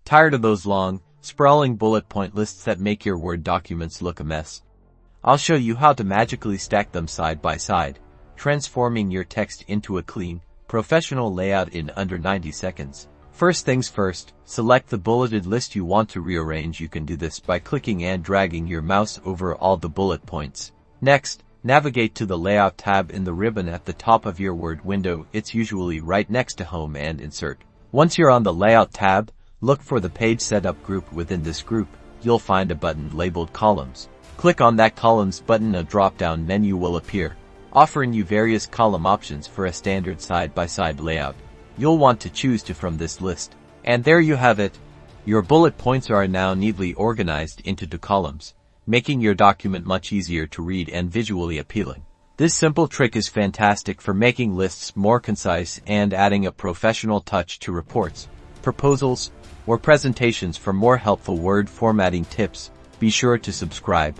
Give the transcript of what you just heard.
Tired of those long, sprawling bullet point lists that make your Word documents look a mess? I'll show you how to magically stack them side by side, transforming your text into a clean, professional layout in under 90 seconds. First things first, select the bulleted list you want to rearrange. You can do this by clicking and dragging your mouse over all the bullet points. Next, navigate to the Layout tab in the ribbon at the top of your Word window. It's usually right next to Home and Insert. Once you're on the Layout tab, look for the Page Setup group. Within this group, you'll find a button labeled Columns. Click on that Columns button. A drop-down menu will appear, offering you various column options for a standard side-by-side layout. You'll want to choose two from this list. And there you have it. Your bullet points are now neatly organized into two columns, making your document much easier to read and visually appealing. This simple trick is fantastic for making lists more concise and adding a professional touch to reports, proposals, or presentations. For more helpful Word formatting tips, be sure to subscribe.